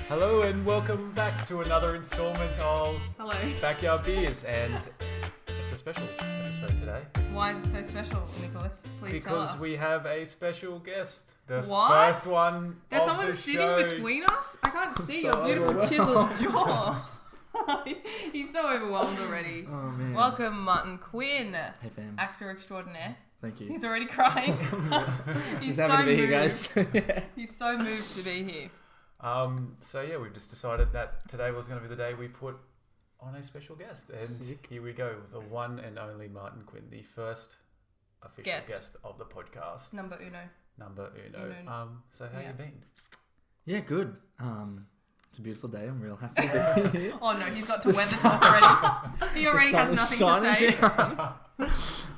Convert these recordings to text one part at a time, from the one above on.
Hello and welcome back to another installment of Backyard Beers, and it's a special episode today. Why is it so special, Nicholas? Please tell us. Because we have a special guest. The What? first one There's of someone the sitting show. between us? I can't see your beautiful chiseled jaw. He's so overwhelmed already. Oh man. Welcome, Martin Quinn. Hey fam. Actor extraordinaire. Thank you. He's already crying. He's Just happy to be here, guys. He's so moved to be here. So yeah, we've just decided that today was going to be the day we put on a special guest, and Sick. here we go, the one and only Martin Quinn, the first official guest of the podcast. Number uno. So how you been? Yeah, good. It's a beautiful day. I'm real happy to be here. Oh no, he's got to weather talk already. He already has nothing to say.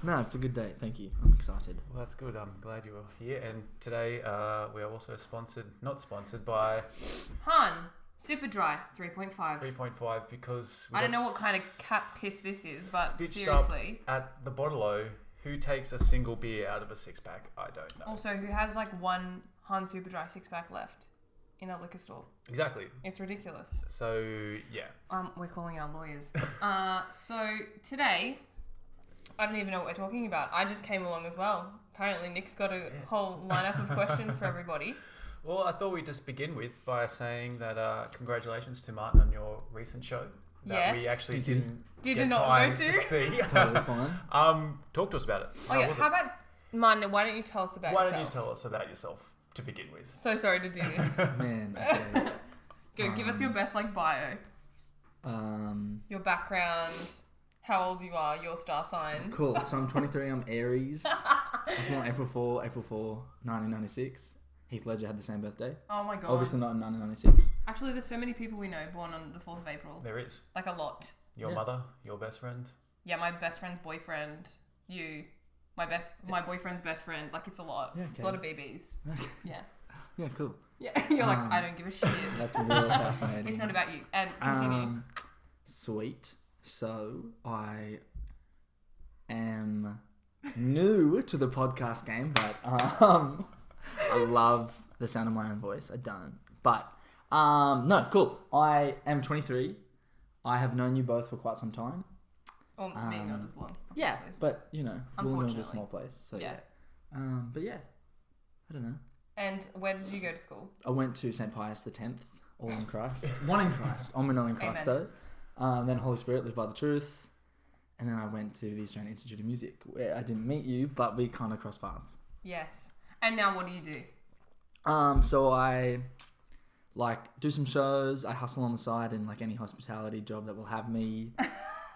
No, it's a good day. Thank you. I'm excited. Well, that's good. I'm glad you were here. And today we are also not sponsored by Han Super Dry 3.5. 3.5 because I don't know what kind of cat piss this is, but stitched seriously. up at the bottle-o, who takes a single beer out of a six-pack? I don't know. Also, who has like one Han Super Dry 6-pack left in a liquor store? Exactly. It's ridiculous. So, yeah. We're calling our lawyers. So today, I don't even know what we're talking about. I just came along as well. Apparently, Nick's got a whole lineup of questions for everybody. Well, I thought we'd just begin with by saying that congratulations to Martin on your recent show. That we actually didn't get time to see. It's totally fine. Talk to us about it. How about, Martin, why don't you tell us about yourself? Why don't you tell us about yourself to begin with? So sorry to do this. Man. Okay. Go, give us your best bio. Your background, how old you are, your star sign. Cool. So I'm 23. I'm Aries. I was born April 4, 1996. Heath Ledger had the same birthday. Oh my god. Obviously not in 1996. Actually, there's so many people we know born on the 4th of April. There is. Like a lot. Your mother, your best friend. Yeah, my best friend's boyfriend, you, my boyfriend's best friend. Like, it's a lot. Yeah, okay. It's a lot of BBs. Okay. Yeah. Yeah, cool. Yeah, you're like, I don't give a shit. That's real fascinating. It's not about you. And continue. Sweet. So, I am new to the podcast game, but I love the sound of my own voice. I don't. But, no, cool. I am 23. I have known you both for quite some time. Or me, not as long. Obviously. Yeah, but, you know, Wollongong's a small place. So, yeah. But, yeah, I don't know. And where did you go to school? I went to St. Pius X, all in Christ. One in Christ. Omni in Christo. Then Holy Spirit, Live by the Truth. And then I went to the Australian Institute of Music, where I didn't meet you, but we kind of crossed paths. Yes. And now what do you do? So I do some shows. I hustle on the side in any hospitality job that will have me.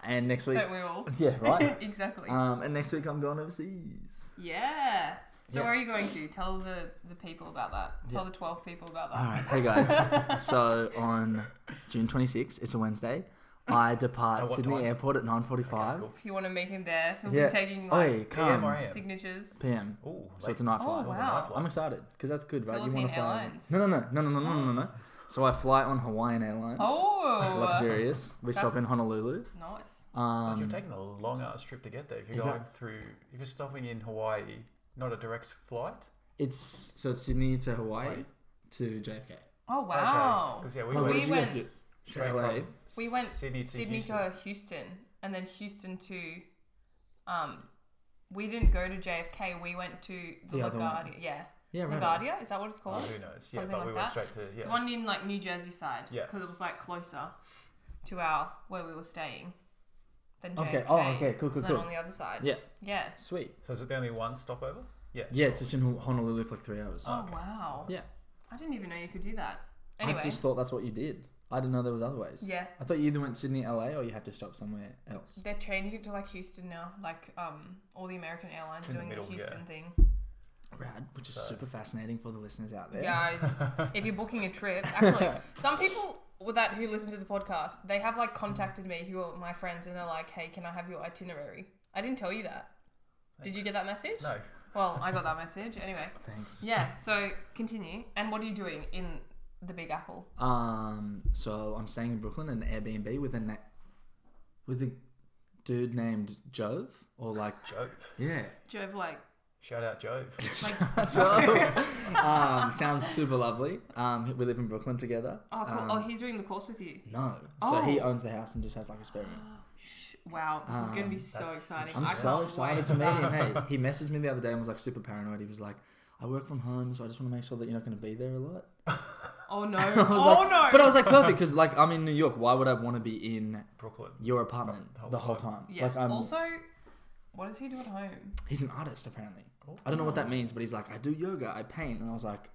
And next week, Don't we all? Yeah, right. Exactly. And next week I'm going overseas. Yeah. So where are you going to? Tell the people about that. Tell the 12 people about that. All right, hey guys. So on June 26th, it's a Wednesday. I depart Sydney Airport at 9:45. Okay, cool. If you want to meet him there, he'll be taking signatures. PM. Ooh, so it's a night flight. Oh, wow. I'm excited because that's good, right? Philippine Airlines. No. So I fly on Hawaiian Airlines. Oh, luxurious. We stop in Honolulu. Nice. But you're taking a long ass trip to get there. If you're if you're stopping in Hawaii, not a direct flight. It's Sydney to Hawaii to JFK. Oh wow. Because we went Sydney to Houston, and then Houston to we didn't go to JFK. We went to the LaGuardia. Yeah, right. LaGuardia, is that what it's called? Who knows? Something but like we went straight to the one in New Jersey side. Yeah, because it was closer to where we were staying than JFK. Okay. Oh, okay. Cool. Than on the other side. Yeah. Yeah. Sweet. So is it the only one stopover? Yeah. Yeah, it's just in Honolulu for 3 hours. Oh wow. Yeah. I didn't even know you could do that. Anyway. I just thought that's what you did. I didn't know there was other ways. Yeah. I thought you either went Sydney, LA, or you had to stop somewhere else. They're changing it to Houston now. All the American airlines doing the Houston thing. Rad, which is super fascinating for the listeners out there. Yeah, if you're booking a trip, actually, some people who listen to the podcast, they have contacted me who are my friends, and they're like, "Hey, can I have your itinerary?" I didn't tell you that. Thanks. Did you get that message? No. Well, I got that message anyway. Thanks. Yeah. So continue. And what are you doing in the Big Apple? So I'm staying in Brooklyn in an Airbnb with a dude named Jove, or Jove. Yeah. Jove, Shout out Jove. Sounds super lovely. We live in Brooklyn together. Oh, cool. He's doing the course with you? No. So he owns the house and just has like a spare room. Wow, this is going to be so exciting. I'm so excited to meet him. Hey, he messaged me the other day and was like super paranoid. He was like, I work from home, so I just want to make sure that you're not going to be there a lot. Oh no. No. But I was like, perfect, because like I'm in New York. Why would I want to be in Brooklyn, your apartment the whole time? Yes. Like, also, what does he do at home? He's an artist, apparently. I don't know what that means, but he's like, I do yoga, I paint. And I was like,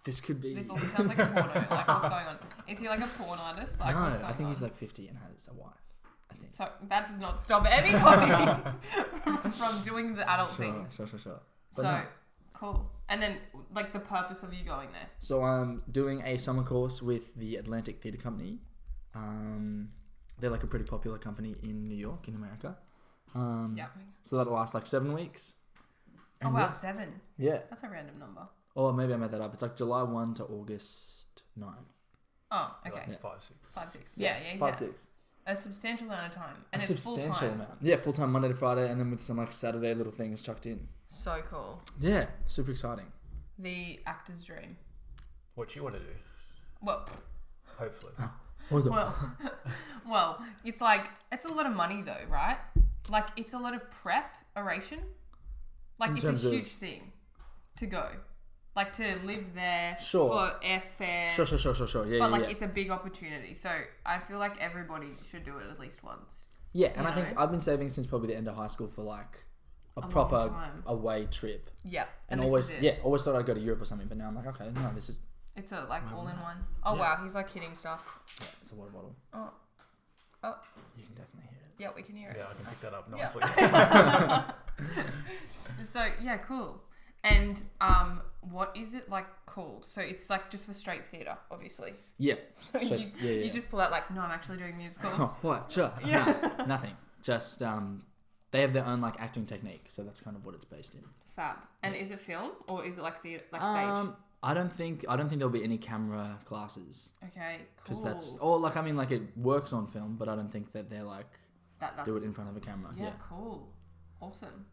this could be... This also sounds like a porno. Like, what's going on? Is he like a porn artist? Like, no, what's going I think on? he's like 50 and has a wife. I think. So that does not stop anybody from doing the adult things. Sure. But So, cool. And then, like, the purpose of you going there? So I'm doing a summer course with the Atlantic Theatre Company. They're like a pretty popular company in New York, in America. So that'll last like 7 weeks. And 7. Yeah. That's a random number. Or maybe I made that up. It's like July 1 to August 9. Oh, okay. Like 5, 6. 5, 6. Yeah. 5, 6. A substantial amount of time. And a it's substantial full-time. amount. Yeah, full-time Monday to Friday, and then with some like Saturday little things chucked in. So cool. Yeah, super exciting. The actor's dream. What you want to do? Well, hopefully. well, it's like, it's a lot of money though, right? Like, it's a lot of preparation. Like, it's a huge thing to go. Like, to live there for airfare. Sure. Yeah, but, like, it's a big opportunity. So, I feel like everybody should do it at least once. Yeah, and I think I've been saving since probably the end of high school for, like, a proper away trip. Yeah. And always thought I'd go to Europe or something, but now I'm like, okay, no, this is... It's a, like, all-in-one. Oh, wow, he's, like, hitting stuff. Yeah, it's a water bottle. Oh. You can definitely hear it. Yeah, we can hear it. Yeah, I can pick that up nicely. Yeah. So, yeah, cool. And what is it like called? So it's like just for straight theatre, obviously. Yeah. So you just pull out like, no, I'm actually doing musicals. Oh, what? Sure. Yeah. No, nothing. Just they have their own like acting technique, so that's kind of what it's based in. Fab. And is it film or is it like theatre, like stage? I don't think there'll be any camera classes. Okay, cool. Because it works on film, but I don't think that they're like do it in front of a camera. Yeah, cool. Awesome.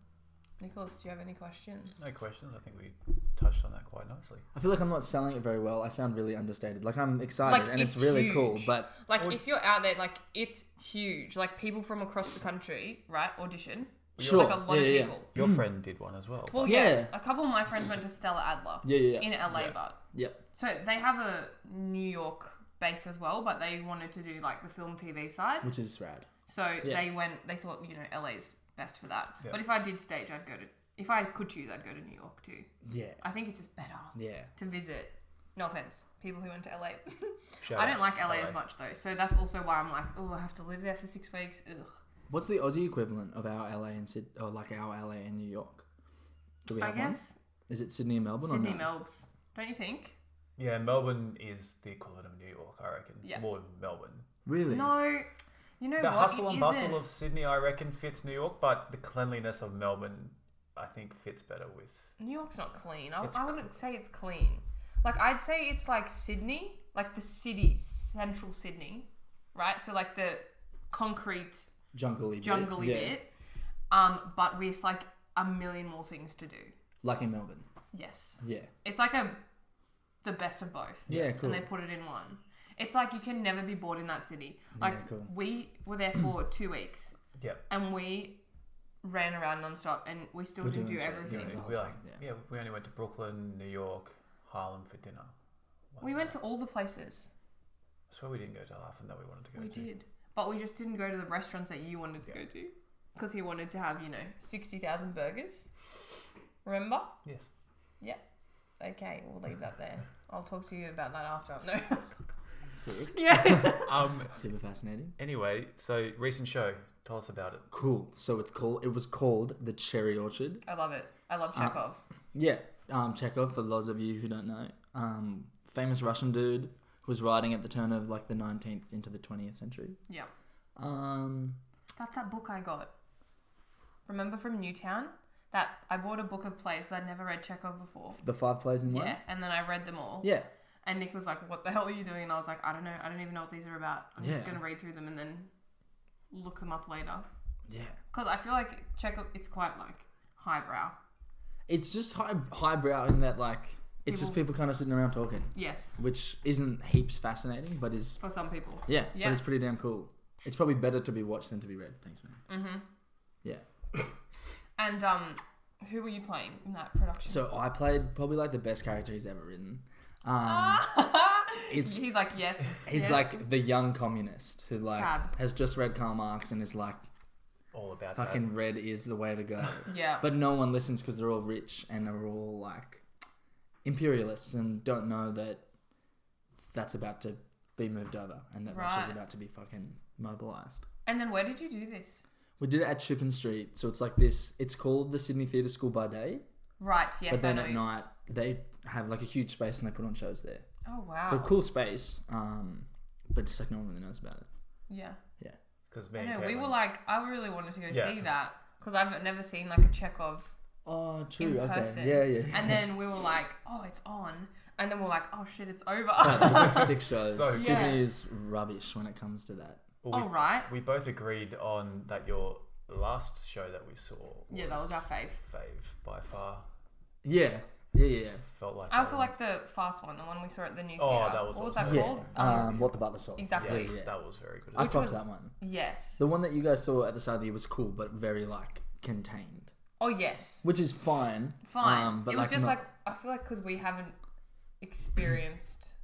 Nicholas, do you have any questions? No questions. I think we touched on that quite nicely. I feel like I'm not selling it very well. I sound really understated. Like, I'm excited and it's really huge. cool, but... Like, if you're out there, like, it's huge. Like, people from across the country, right, audition. Sure. Like, a lot of people. Your friend did one as well. Well, yeah. A couple of my friends went to Stella Adler. In LA, but... Yeah. So, they have a New York base as well, but they wanted to do, like, the film TV side. Which is rad. So, they thought, LA's best for that. Yeah. But if I did stage, if I could choose, I'd go to New York too. Yeah. I think it's just better. Yeah. To visit. No offense, people who went to LA. I don't like LA as much though, so that's also why I'm like, I have to live there for 6 weeks. Ugh. What's the Aussie equivalent of our LA and our LA and New York? Do we have one? Is it Sydney and Melbourne? Sydney, Melbourne. Don't you think? Yeah, Melbourne is the equivalent of New York, I reckon. Yeah. More than Melbourne. Really? No. You know the hustle and bustle of Sydney, I reckon, fits New York, but the cleanliness of Melbourne, I think, fits better with... New York's not clean. I wouldn't say it's clean. Like, I'd say it's like Sydney, like the city, central Sydney, right? So, like the concrete... Jungly bit. But with, like, a million more things to do. Like in Melbourne? Yes. Yeah. It's like the best of both. Yeah, cool. And they put it in one. It's like you can never be bored in that city. Like, we were there for 2 weeks. Yeah. And we ran around non-stop and we still didn't do everything. We only went to Brooklyn, New York, Harlem for dinner. We went to all the places. I swear we didn't go to half and that we wanted to go to. We did. But we just didn't go to the restaurants that you wanted to go to. Because he wanted to have, 60,000 burgers. Remember? Yes. Yeah. Okay, we'll leave that there. I'll talk to you about that after. No. Sick. Yeah. Super fascinating. Anyway, so recent show. Tell us about it. Cool. So it was called The Cherry Orchard. I love it. I love Chekhov. Chekhov, for those of you who don't know. Famous Russian dude who was writing at the turn of like the 19th into the 20th century. Yeah. That's that book I got. Remember from Newtown? That I bought a book of plays. I'd never read Chekhov before. The 5 plays in one? Yeah, and then I read them all. Yeah. And Nick was like, what the hell are you doing? And I was like, I don't know. I don't even know what these are about. I'm just going to read through them and then look them up later. Yeah. Because I feel like Chekhov, it's quite like highbrow. It's just highbrow in that like it's just people kind of sitting around talking. Yes. Which isn't heaps fascinating, but is for some people. Yeah. But it's pretty damn cool. It's probably better to be watched than to be read. Thanks, man. Mm-hmm. Yeah. And who were you playing in that production? So I played probably like the best character he's ever written. He's like, yes. He's like the young communist who like Fab. has just read Karl Marx and is like all about fucking that. red is the way to go. Yeah. But no one listens because they're all rich and are all like imperialists and don't know that that's about to be moved over and that Russia's about to be fucking mobilized. And then where did you do this? We did it at Chippen Street. So it's like this. It's called the Sydney Theatre School by day. Right, yes, but then at night, they have like a huge space and they put on shows there. Oh, wow. So cool space, but just like no one really knows about it. Yeah. Yeah. Because we were like, I really wanted to go see that because I've never seen like a Chekhov true. in person. Okay. Yeah. And then we were like, oh, it's on. And then we're like, oh shit, it's over. No, there's like 6 shows. So Sydney is rubbish when it comes to that. Well, right. We both agreed on that your last show that we saw that was our fave. By far. Yeah. Felt like I also like the fast one, the one we saw at the new theatre. Oh, that was what was awesome. that called? What the Butler Saw. Exactly. Yes, that was very good. I fucked that one. Yes. The one that you guys saw at the start of the year was cool, but very like contained. Oh yes. Which is fine. But it was just like I feel like because we haven't experienced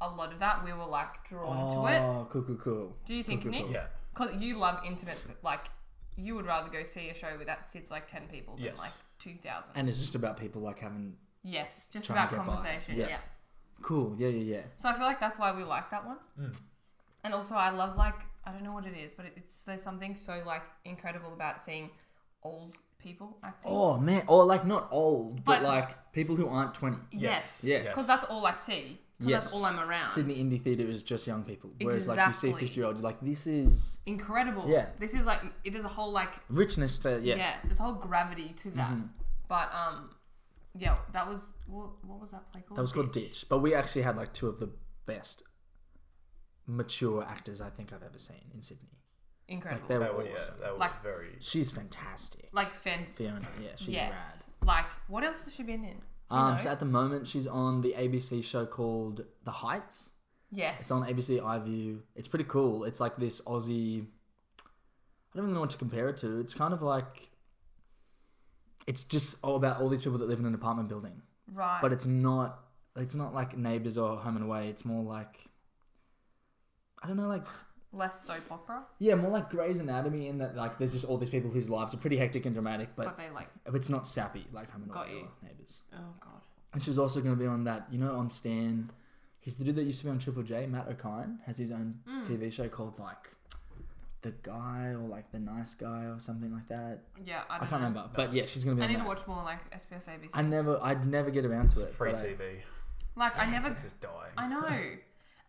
a lot of that, we were like drawn to it. Oh, cool. Do you think, Nick? Cool. Yeah. Because you love intimates, like you would rather go see a show that sits like 10 people than like 2,000. And it's just about people like having. Yes, just about conversation. Yeah. Cool. Yeah. So I feel like that's why we like that one. And also I love like I don't know what it is, but there's something so like incredible about seeing old people acting. Oh man, or like not old, but like people who aren't 20. Yes. Yeah. Because that's all I see. Because that's all I'm around. Sydney Indie Theatre is just young people. Whereas like you see 50-year-old, you're like, this is incredible. Yeah. This is like there's a whole like richness to Yeah, there's a whole gravity to that. But yeah, that was what was that play called? That was called Ditch. But we actually had like 2 of the best mature actors I think I've ever seen in Sydney. Incredible. Like, they were awesome. They were like very. She's fantastic. Like Fiona, yeah, she's rad. Like what else has she been in? So at the moment she's on the ABC show called The Heights. Yes. It's on ABC iView. It's pretty cool. It's like this Aussie. I don't even know what to compare it to. It's kind of like. It's just all about all these people that live in an apartment building. Right. But it's not like Neighbours or Home and Away. It's more like. I don't know, like. Less soap opera? Yeah, more like Grey's Anatomy in that like there's just all these people whose lives are pretty hectic and dramatic, but they like it's not sappy like Home and Away or Neighbours. Oh god. And she's also going to be on that, on Stan. He's the dude that used to be on Triple J, Matt O'Kine, has his own TV show called like The Guy or like The Nice Guy or something like that. Yeah, I can't remember, but yeah, she's going to be on that. I need to watch more like SBS ABC. I'd never get around to it. Free TV. Like I never just dying. I know.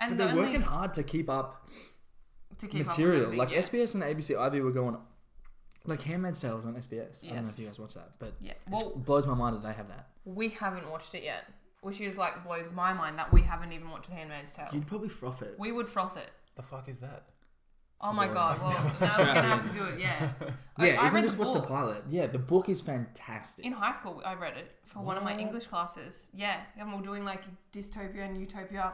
And but they're working hard to keep up material. Like SBS and ABC iView were going, like Handmaid's Tale is on SBS. I don't know if you guys watch that, but it blows my mind that they have that. We haven't watched it yet, which is like blows my mind that we haven't even watched Handmaid's Tale. You'd probably froth it. We would froth it. The fuck is that? Oh my god! Well, now we're gonna have to do it. Yeah. I even just watch the pilot. Yeah, the book is fantastic. In high school, I read it for one of my English classes. Yeah, and we were doing like dystopia and utopia.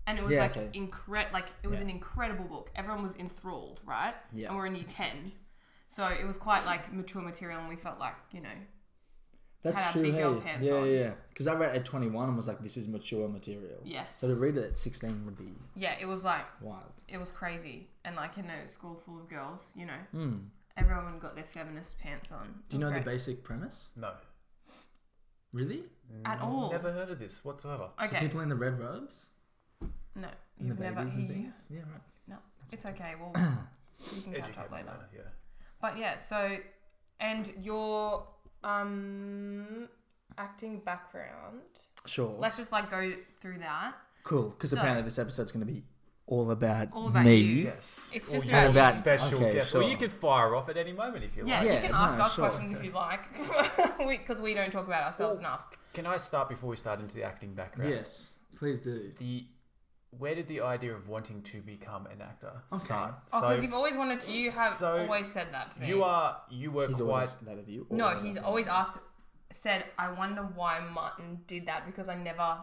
And it was it was an incredible book. Everyone was enthralled, right? Yeah. And we're in year 10. So it was quite like mature material and we felt like, That's had true, our big girl hey. pants on. Yeah. Because I read it at 21 and was like, this is mature material. Yes. So to read it at 16 would be it was like wild. It was crazy. And like in a school full of girls, everyone got their feminist pants on. Do you know the basic premise? No. Really? At all? Never heard of this whatsoever. Okay. The people in the red robes? No. And the babies and things? Yeah, right. No. It's okay. Well, you can catch up later. Yeah. But yeah, so, and your acting background. Sure. Let's just like go through that. Cool, because apparently this episode's going to be all about me. You. Yes. It's just about about special guest. Sure. Well, you can fire off at any moment if you like. Yeah, you can ask us questions if you'd like, because we don't talk about ourselves enough. Can I start before we start into the acting background? Yes, please do. Where did the idea of wanting to become an actor start? Oh, because you've always wanted to, you have always said that to me. You were He's quite... always asked that of you? No, he's always asked said, I wonder why Martin did that because I never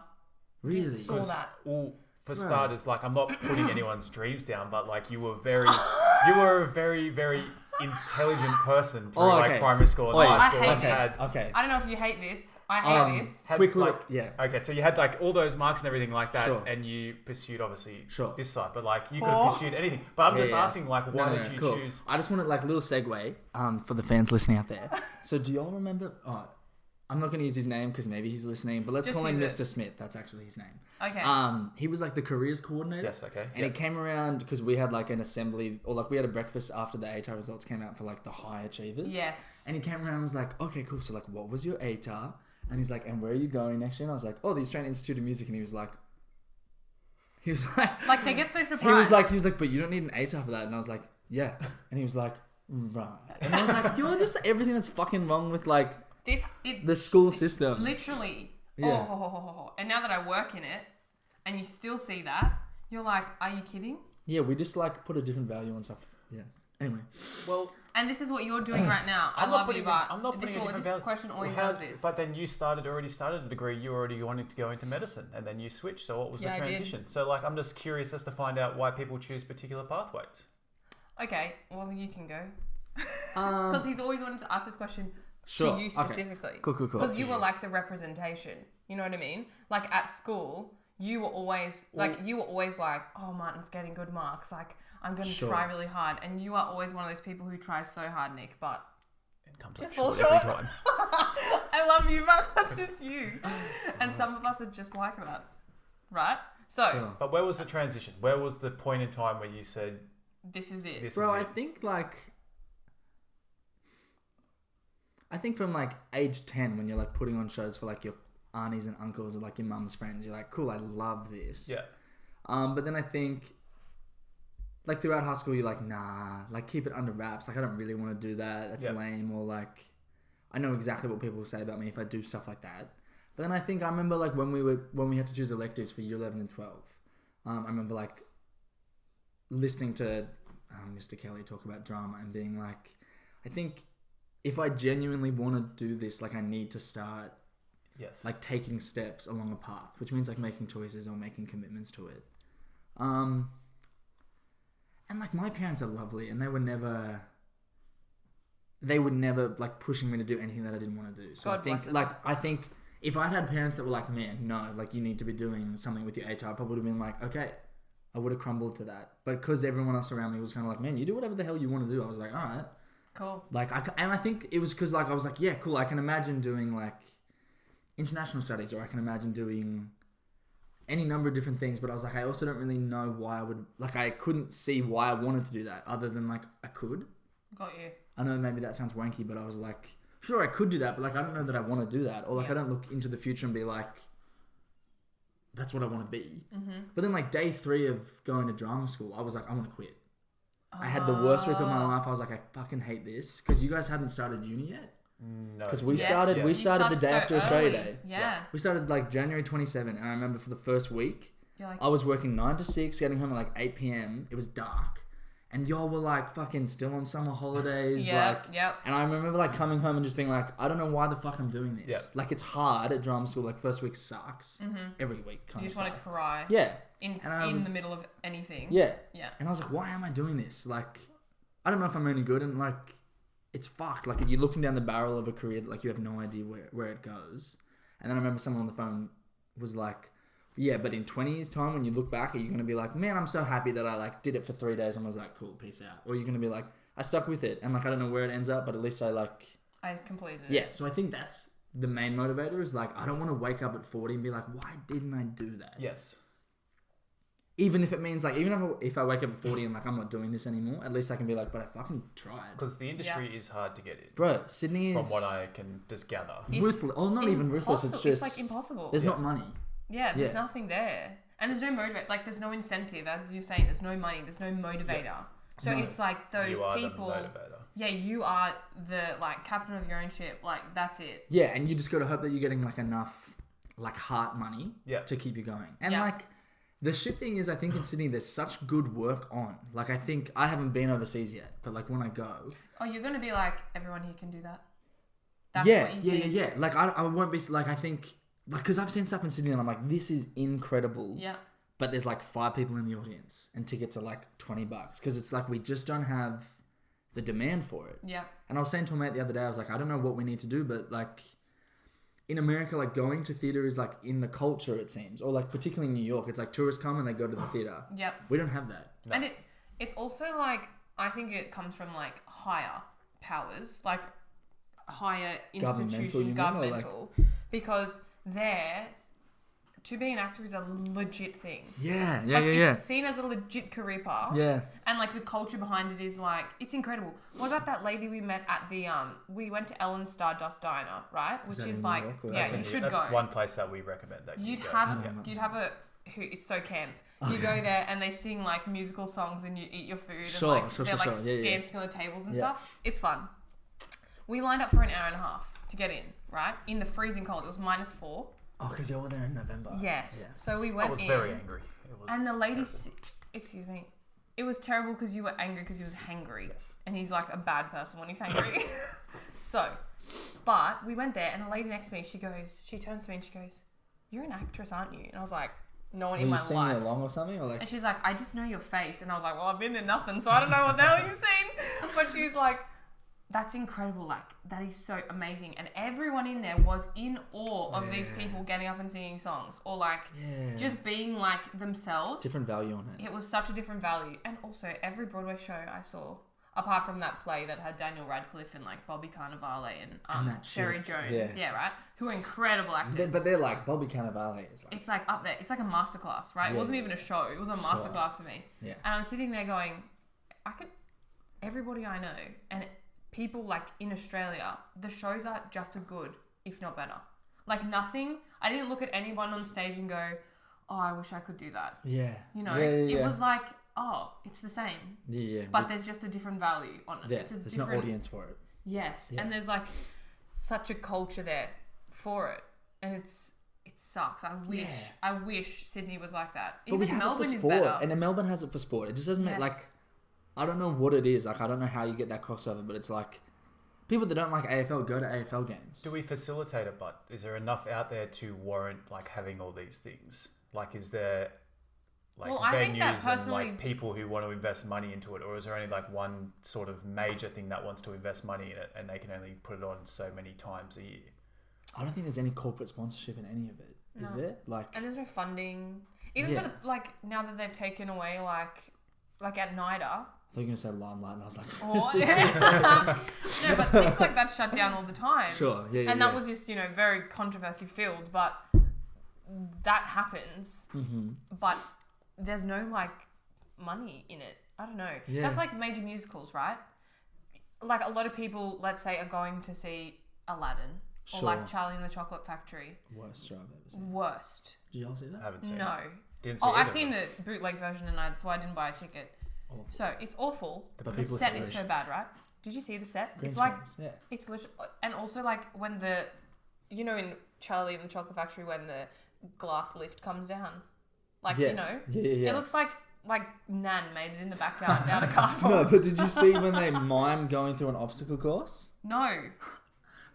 saw that. Well, for starters, like I'm not putting anyone's dreams down, but like you were a very very intelligent person through like primary school and high school. I hate this. Okay. I don't know if you hate this. I hate this. Okay, so you had like all those marks and everything like that, and you pursued obviously this side, but like you could have pursued anything. But I'm just asking, like, why did you choose? I just wanted like a little segue for the fans listening out there. So do y'all remember? I'm not going to use his name because maybe he's listening, but let's call him Mr. Smith. That's actually his name. Okay. He was like the careers coordinator. Yes, okay. And he came around because we had like an assembly, or like we had a breakfast after the ATAR results came out for like the high achievers. Yes. And he came around and was like, okay, cool. So like, what was your ATAR? And he's like, and where are you going next year? And I was like, the Australian Institute of Music. And he was like, like they get so surprised. He was like, but you don't need an ATAR for that. And I was like, yeah. And he was like, right. And I was like, you're just everything that's fucking wrong with like, the school system. Literally. Yeah. And now that I work in it, and you still see that, you're like, are you kidding? Yeah, we just like put a different value on stuff. Yeah. Anyway. Well. And this is what you're doing right now. I'm not putting this question always does this. But then you already started a degree. You already wanted to go into medicine, and then you switched. So what was the transition? So like, I'm just curious as to find out why people choose particular pathways. Okay. Well, you can go. Because he's always wanted to ask this question. To you specifically. Okay. Cool. Because you were like the representation. You know what I mean? Like at school, you were always like, oh, Martin's getting good marks. Like, I'm going to try really hard. And you are always one of those people who tries so hard, Nick, but it comes just fall short every time. I love you, but that's just you. And some of us are just like that. Right? So. But where was the transition? Where was the point in time where you said, this is it? I think from like age 10 when you're like putting on shows for like your aunties and uncles or like your mum's friends, you're like, cool, I love this. Yeah. But then I think like throughout high school, you're like, nah, like keep it under wraps. Like I don't really want to do that. That's lame. Or like, I know exactly what people will say about me if I do stuff like that. But then I think I remember like when we had to choose electives for year 11 and 12, I remember like listening to Mr. Kelly talk about drama and being like, I think if I genuinely want to do this, like I need to start like taking steps along a path, which means like making choices or making commitments to it. And like my parents are lovely and they would never like pushing me to do anything that I didn't want to do. So I think if I'd had parents that were like, man, no, like you need to be doing something with your ATAR, I probably would have been like, okay, I would have crumbled to that. But because everyone else around me was kind of like, man, you do whatever the hell you want to do. I was like, all right. Cool. Like, I think it was because, like, I was like, yeah, cool. I can imagine doing, like, international studies, or I can imagine doing any number of different things. But I was like, I also don't really know why I would, like, I couldn't see why I wanted to do that other than, like, I could. Got you. I know maybe that sounds wanky, but I was like, sure, I could do that, but, like, I don't know that I want to do that. Or, like, I don't look into the future and be like, that's what I want to be. Mm-hmm. But then, like, day 3 of going to drama school, I was like, I want to quit. I had the worst week of my life. I was like, I fucking hate this. Because you guys hadn't started uni yet? No. Because we started the day after Australia Day. Yeah. We started like January 27. And I remember for the first week, I was working 9 to 6, getting home at like 8 p.m. It was dark. And y'all were like fucking still on summer holidays. And I remember like coming home and just being like, I don't know why the fuck I'm doing this. Yep. Like it's hard at drama school. Like first week sucks. Mm-hmm. Every week kind of sucks. You just want to cry. Yeah. In the middle of anything. Yeah. Yeah. And I was like, why am I doing this? Like, I don't know if I'm any good. And like, it's fucked. Like you're looking down the barrel of a career that like you have no idea where it goes. And then I remember someone on the phone was like, yeah, but in 20 years time, when you look back, are you going to be like, man, I'm so happy that I like did it for 3 days and was like, cool, peace out. Or you're going to be like, I stuck with it. And like, I don't know where it ends up, but at least I completed it. Yeah. So I think that's the main motivator is like, I don't want to wake up at 40 and be like, why didn't I do that? Yes. Even if it means like, even if I wake up at 40 and like, I'm not doing this anymore, at least I can be like, but I fucking tried. Because the industry is hard to get in. Bro, Sydney is... From what I can just gather. Ruthless. Oh, not even ruthless. It's just... It's like impossible. There's not money. Yeah, there's nothing there. And there's no motivator. Like, there's no incentive. As you're saying, there's no money. There's no motivator. Yeah. So it's like those people... You are the motivator. Yeah, you are the, like, captain of your own ship. Like, that's it. Yeah, and you just got to hope that you're getting, like, enough, like, heart money to keep you going. And, like... The shit thing is, I think in Sydney, there's such good work on. Like, I think, I haven't been overseas yet, but like when I go... Oh, you're going to be like, everyone here can do that? That's what you think. Yeah. Like, I won't be, like, I think, like, because I've seen stuff in Sydney and I'm like, this is incredible. Yeah. But there's like 5 people in the audience and tickets are like $20 because it's like we just don't have the demand for it. Yeah. And I was saying to a mate the other day, I was like, I don't know what we need to do, but like in America, like going to theatre is like in the culture, it seems, or like particularly in New York, it's like tourists come and they go to the theatre. Yep. We don't have that. No. And it's also like, I think it comes from like higher powers, like higher institution, governmental, because there, to be an actor is a legit thing. Yeah. It's seen as a legit career path. Yeah. And like the culture behind it is like, it's incredible. What about that lady we met at the, we went to Ellen's Stardust Diner, right? Which is like, you should go. That's one place that we recommend that you'd have a, it's so camp. You go there and they sing like musical songs and you eat your food they're dancing on the tables and stuff. It's fun. We lined up for an hour and a half to get in, right? In the freezing cold. It was -4. Oh, because you were there in November. Yes. Yeah. So we went in. I was very angry. And the lady... Excuse me. It was terrible because you were angry because he was hangry. Yes. And he's like a bad person when he's angry. But we went there and the lady next to me, she turns to me and she goes, "You're an actress, aren't you?" And I was like, "No one in my life." Were you singing along or something? Or like... And she's like, "I just know your face." And I was like, "Well, I've been in nothing, so I don't know what the hell you've seen." But she was like... That's incredible. Like, that is so amazing. And everyone in there was in awe of these people getting up and singing songs or like just being like themselves. Different value on it. It was such a different value. And also every Broadway show I saw, apart from that play that had Daniel Radcliffe and like Bobby Cannavale and Sherry Jones. Yeah, right? Who are incredible actors. But they're like, Bobby Cannavale is like... It's like up there. It's like a masterclass, right? It wasn't even a show. It was a masterclass for me. Yeah. And I'm sitting there going, everybody I know and... people like in Australia, the shows are just as good, if not better. Like nothing. I didn't look at anyone on stage and go, "Oh, I wish I could do that." Yeah. You know, it was like, "Oh, it's the same." Yeah. But there's just a different value on it. Yeah. There's no audience for it. Yes, and there's like such a culture there for it, and it sucks. I wish Sydney was like that. But even Melbourne is better. And then Melbourne has it for sport. It just doesn't make like. I don't know what it is. Like, I don't know how you get that crossover, but it's like people that don't like AFL go to AFL games. Do we facilitate it, but is there enough out there to warrant like having all these things? Like, is there like venues and like people who want to invest money into it, or is there only like one sort of major thing that wants to invest money in it and they can only put it on so many times a year? I don't think there's any corporate sponsorship in any of it. Is there? Like, and there's no funding. Even for the, like now that they've taken away like at NIDA. I thought you were going to say Limelight, and I was like... No, but things like that shut down all the time. Sure, yeah. And that was just, very controversy filled, but that happens. Mm-hmm. But there's no, like, money in it. I don't know. Yeah. That's like major musicals, right? Like, a lot of people, let's say, are going to see Aladdin. Or, like, Charlie and the Chocolate Factory. Worst show I've ever seen. Worst. Did you all see that? I haven't seen it. No. Didn't see it. I've seen the bootleg version, and that's why I didn't buy a ticket. Awful. So it's awful. The set is so bad, right? Did you see the set? Green it's screens, like it's literally, and also like when the, in Charlie and the Chocolate Factory when the glass lift comes down, like it looks like Nan made it in the backyard out of cardboard. No, but did you see when they mime going through an obstacle course? No.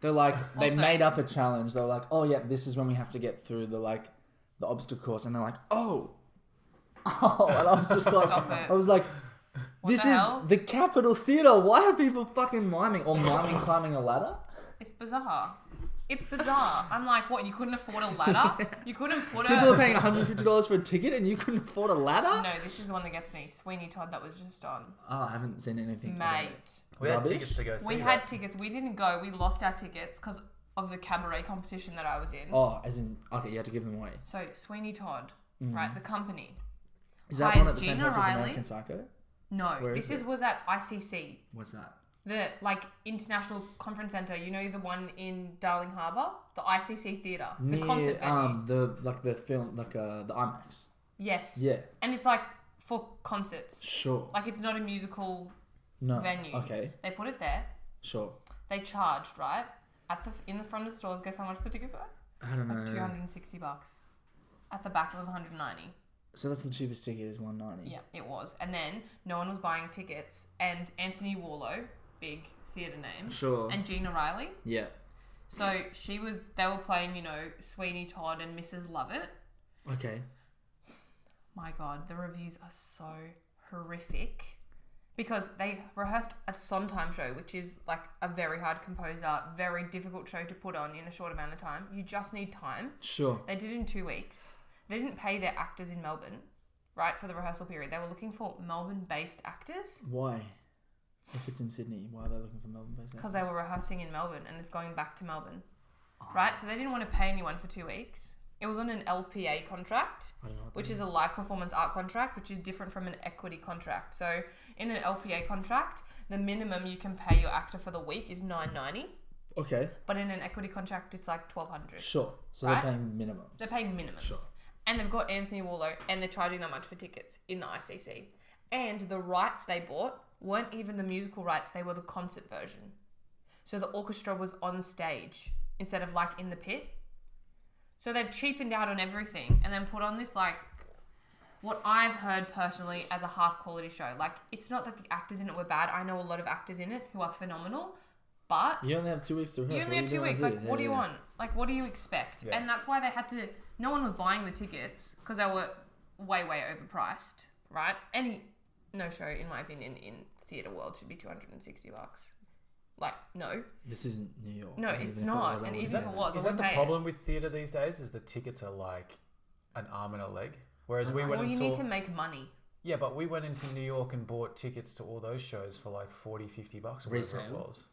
They're like they made up a challenge. They're like, oh yeah, this is when we have to get through the obstacle course, and they're like, oh, and I was just like, I was like, this is the Capitol Theatre. Why are people fucking miming or climbing a ladder? It's bizarre. It's bizarre. I'm like, what? You couldn't afford a ladder? You couldn't afford People are paying $150 for a ticket and you couldn't afford a ladder? No, this is the one that gets me. Sweeney Todd that was just on. Oh, I haven't seen anything. Mate. We had tickets to go see. We had tickets. We didn't go. We lost our tickets because of the cabaret competition that I was in. Oh, as in, okay, you had to give them away. So, Sweeney Todd, right, the company. Is that one at the same place as American Psycho? No, was at ICC. What's that? The International Conference Centre. You know the one in Darling Harbour, the ICC Theatre, the concert venue. The film, the IMAX. Yes. Yeah. And it's for concerts. Sure. It's not a musical venue. Okay. They put it there. Sure. They charged in the front of the stores. Guess how much the tickets were? I don't know. $260. At the back it was $190. So that's the cheapest ticket is $190. Yeah, it was. And then no one was buying tickets. And Anthony Warlow, big theatre name. Sure. And Gina Riley. Yeah. So they were playing, you know, Sweeney Todd and Mrs. Lovett. Okay. My God, the reviews are so horrific. Because they rehearsed a Sondheim show, which is like a very hard composer, very difficult show to put on in a short amount of time. You just need time. Sure. They did it in 2 weeks. They didn't pay their actors in Melbourne, right, for the rehearsal period. They were looking for Melbourne-based actors. Why? If it's in Sydney, why are they looking for Melbourne-based actors? Because they were rehearsing in Melbourne and it's going back to Melbourne. Right? So they didn't want to pay anyone for 2 weeks. It was on an LPA contract, which is a live performance art contract, which is different from an equity contract. So in an LPA contract, the minimum you can pay your actor for the week is $9.90. Okay. But in an equity contract, it's like $1,200. Sure. So right? they're paying minimums. They're paying minimums. Sure. And they've got Anthony Warlow and they're charging that much for tickets in the ICC. And the rights they bought weren't even the musical rights, they were the concert version. So the orchestra was on stage instead of like in the pit. So they've cheapened out on everything and then put on this like what I've heard personally as a half quality show. Like it's not that the actors in it were bad. I know a lot of actors in it who are phenomenal, but you only have 2 weeks to rehearse. You only have 2 weeks. Like what do you want? Like what do you expect? Yeah. And that's why they had to. No one was buying the tickets because they were way overpriced. Right? Any show, in my opinion, in theatre world should be $260. Like, no. This isn't New York. No, it's not. And even if it was, is that the problem with theatre these days? Is the tickets are like an arm and a leg? Whereas we went and saw... Well, you need to make money. Yeah, but we went into New York and bought tickets to all those shows for like $40, $50 or whatever it was.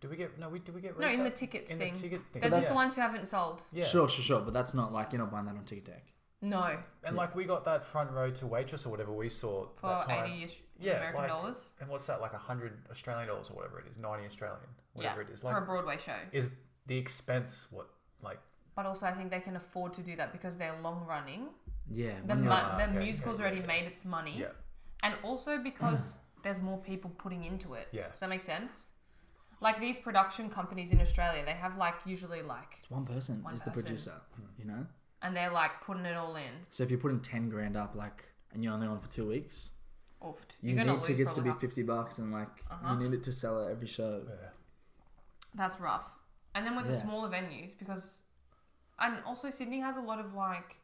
Did we get resale? No, in the tickets thing. The ticket thing. They're just the ones who haven't sold. Yeah. Sure. But that's not like, you're not buying that on Ticket Deck. No. And like we got that front row to Waitress or whatever we saw for that time. 80 American dollars. And what's that, like $100 Australian dollars or whatever it is, 90 Australian, whatever it is. Like, for a Broadway show. Is the expense what like? But also, I think they can afford to do that because they're long running. Yeah. The musical's already made its money. Yeah. And also because there's more people putting into it. Yeah. Does that make sense? Like these production companies in Australia, they have like usually like... It's one person is the producer, you know? And they're like putting it all in. So if you're putting 10 grand up, like, and you're only on for 2 weeks, oofed. You need tickets to be $50 and like, you need it to sell at every show. Yeah. That's rough. And then with the smaller venues, because... And also Sydney has a lot of like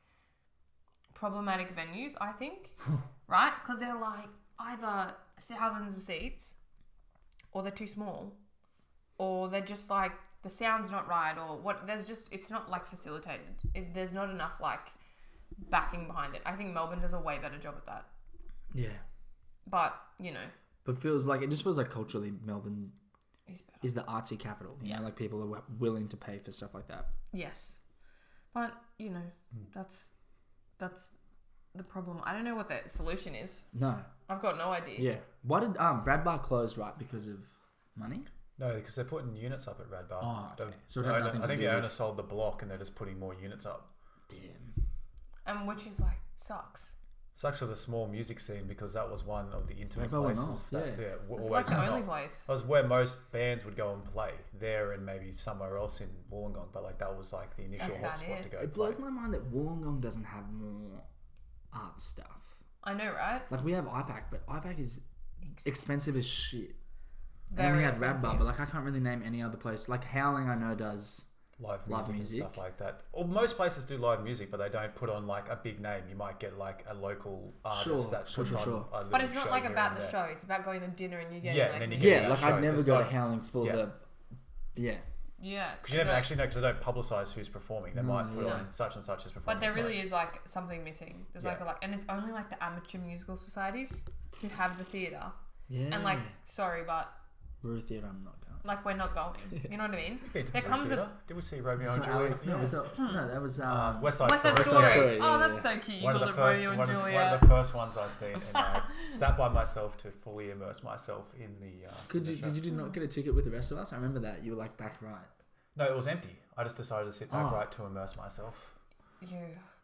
problematic venues, I think. Right? Because they're like either thousands of seats or they're too small. Or they're just like, the sound's not right, or what, it's not like facilitated. There's not enough like backing behind it. I think Melbourne does a way better job at that. Yeah. But, you know. But it just feels like culturally Melbourne is the artsy capital. You know, like people are willing to pay for stuff like that. Yes. But, you know, that's the problem. I don't know what the solution is. No. I've got no idea. Yeah. Why did Brad Bar close, right, because of money? No, because they're putting units up at Rad Bar. Oh, okay. So I think the owner sold the block and they're just putting more units up. Damn. Which is like, sucks. Sucks for the small music scene because that was one of the intimate places. It's like the only place. That was where most bands would go and play. There and maybe somewhere else in Wollongong. But like that was like the initial hotspot to go It blows my mind that Wollongong doesn't have more art stuff. I know, right? Like we have IPAC, but IPAC is expensive as shit. And Very then we had expensive. Rad Bar, but like I can't really name any other place. Like Howling, I know does live music and stuff like that. Or most places do live music, but they don't put on like a big name. You might get like a local artist that puts on a little But it's not show like here about and the there. show. It's about going to dinner and you get and then you get like I'd never go to Howling for the Yeah. Because you never actually know, because they don't publicise who's performing. They might put on such and such as performing. But there really is like something missing. There's like and it's only like the amateur musical societies who have the theatre. Yeah. And like, sorry, but Brew Theatre, I'm not going. like we're not going. You know what I mean? There comes Did we see Romeo and Juliet? No, that was West Side Story. Story. Oh, that's so cute. You call it Romeo and Juliet. One of the first ones I seen, and I sat by myself to fully immerse myself in the. Did you not get a ticket with the rest of us? I remember that you were like back right. No, it was empty. I just decided to sit back right to immerse myself.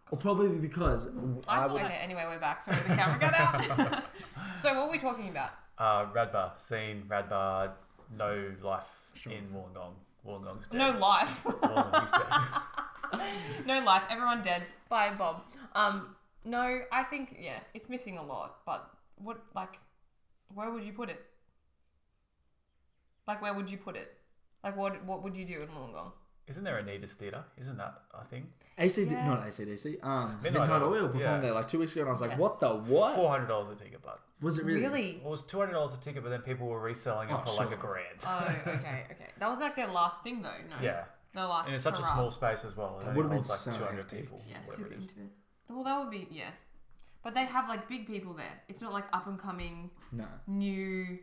Or probably because I saw it anyway. We're back. Sorry, the camera got out. So what are we talking about? Rad Bar scene. Rad Bar. No life in Wollongong. Wollongong's dead. No life. Wollongong's dead. No life. Everyone dead. Bye, Bob. No, I think it's missing a lot. But where would you put it? Like, where would you put it? Like, what would you do in Wollongong? Isn't there a Anita's Theatre? Isn't that a thing? Not ACDC. Midnight Oil performed there like 2 weeks ago, and I was like, what the what? $400 a ticket, but was it really? It was $200 a ticket, but then people were reselling it for like $1,000. Oh, okay. That was like their last thing, though. No. Yeah. Their last. And it's such a small space as well. That would have been like so 200 hectic. people. Yeah, whatever it is. intimate. Well, that would be but they have like big people there. It's not like up and coming. New.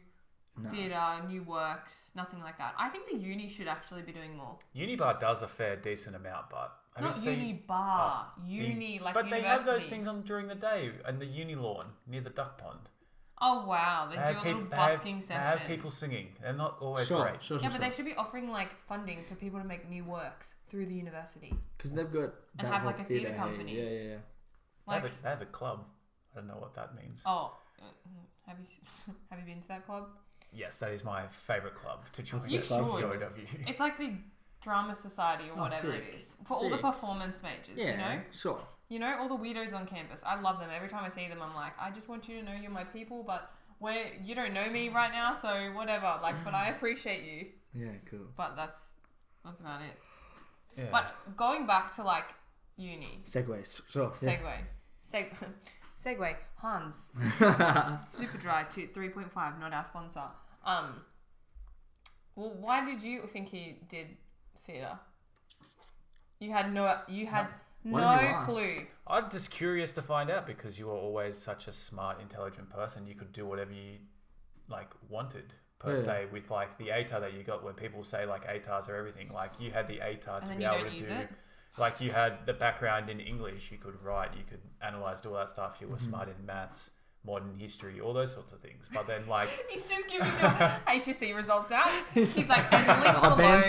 Theatre, new works, nothing like that. I think the uni should actually be doing more. Unibar does a fair decent amount, but not Unibar, uni like. But university. They have those things on during the day and the uni lawn near the duck pond. Oh wow! They do a little busking session. They have people singing. They're not always great. Sure. But they should be offering like funding for people to make new works through the university. Because they've got and have like a theatre company. Yeah. Like, they have a club. I don't know what that means. Oh, have you been to that club? Yes, that is my favourite club to join. You should. It's like the drama society or whatever it is for all the performance majors. Yeah, you know, sure. You know, all the weirdos on campus. I love them. Every time I see them, I'm like, I just want you to know you're my people, but you don't know me right now, so whatever. Like, but I appreciate you. Yeah, cool. But that's about it. Yeah. But going back to like uni. Segways, sure. Segway. Hans. Super Dry 3.5, not our sponsor. Well, why did you think he did theatre? You had no clue. I'm just curious to find out because you were always such a smart, intelligent person. You could do whatever you like wanted per se with like the ATAR that you got. When people say like ATARs are everything, like you had the ATAR to be able to do. Like you had the background in English, you could write, you could analyze, do all that stuff. You were smart in maths, modern history, all those sorts of things. But then like... He's just giving the HSC results out. He's like, and link below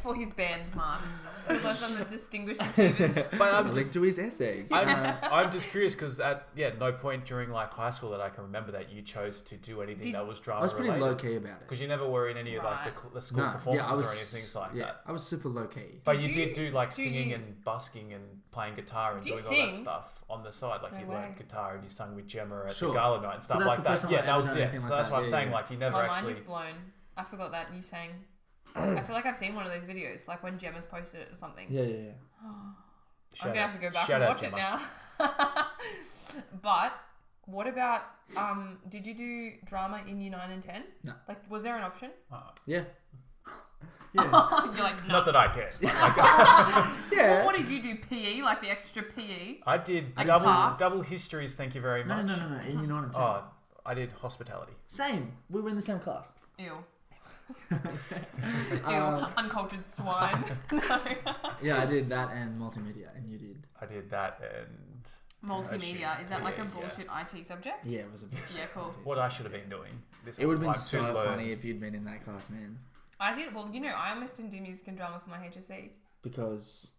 for his band marks. Because on the distinguished achievers. But I'm just to his essays. I'm just curious because at no point during like high school that I can remember that you chose to do anything that was drama related. I was pretty low key about it. Because you never were in any of like the school performances or anything like that. I was super low key. But you did do like singing and busking and playing guitar and doing all that stuff on the side. Like you learned guitar and you sung with Gemma at the gala night and stuff like that. Yeah, that was it. So that's what I'm saying. Like you never actually... My mind is blown. I forgot that you sang... I feel like I've seen one of those videos, like when Gemma's posted it or something. Yeah. I'm going to have to go back and watch it now. But, what about, did you do drama in Year 9 and 10? No. Like, was there an option? Yeah. You're like, no. Not that I care. Yeah. Well, what did you do? PE? Like the extra PE? I did like double histories, thank you very much. No. In Year 9 and 10. Oh, I did hospitality. Same. We were in the same class. Ew. Uncultured swine. No. Yeah, I did that and multimedia, and you did. I did that and multimedia. Is that like a bullshit IT subject? Yeah, it was a bullshit. Yeah, cool. What I should have been doing. It would have been so funny if you'd been in that class, man. I did. Well, you know, I almost didn't do music and drama for my HSC because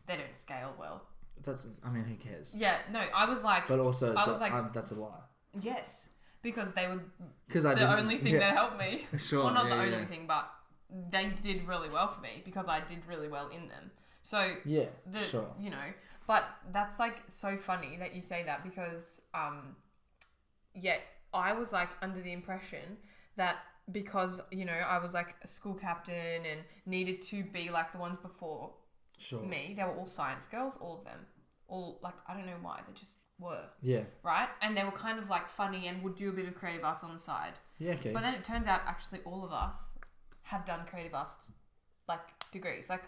they don't scale well. Who cares? Yeah, no, I was like, but also that's a lie. Yes. Because they would... Because the only thing that helped me. Sure. Well, not the only thing, but they did really well for me because I did really well in them. So... Yeah, sure. You know, but that's like so funny that you say that because, I was like under the impression that because, you know, I was like a school captain and needed to be like the ones before me, they were all science girls, all of them. All like, I don't know why, they just... were. Yeah. Right? And they were kind of like funny and would do a bit of creative arts on the side. Yeah, okay. But then it turns out actually all of us have done creative arts like degrees. Like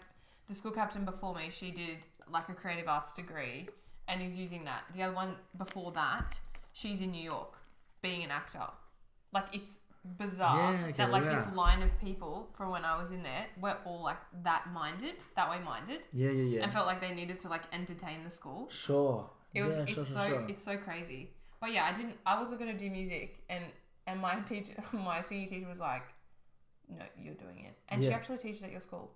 the school captain before me, she did like a creative arts degree and is using that. The other one before that, she's in New York being an actor. Like it's bizarre that like this line of people from when I was in there were all like that way minded. Yeah. And felt like they needed to like entertain the school. Sure. It's so crazy. But yeah, I wasn't going to do music and my senior teacher was like, no, you're doing it. And she actually teaches at your school.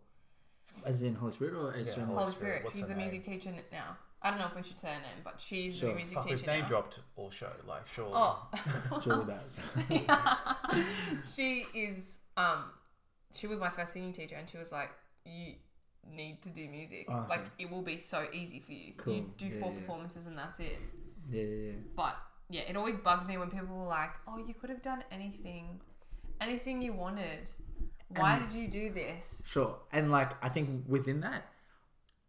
As in Holy Spirit or as Holy Spirit. She's the music teacher now. I don't know if we should say her name, but she's the music teacher now. Name dropped all show, like surely. Oh. Surely Baz. She is, she was my first singing teacher and she was like, you need to do music. Oh, okay. Like it will be so easy for you. Cool. You do 4 performances and that's it. Yeah. But yeah, it always bugged me when people were like, oh, you could have done anything you wanted. Why did you do this? Sure. And like, I think within that,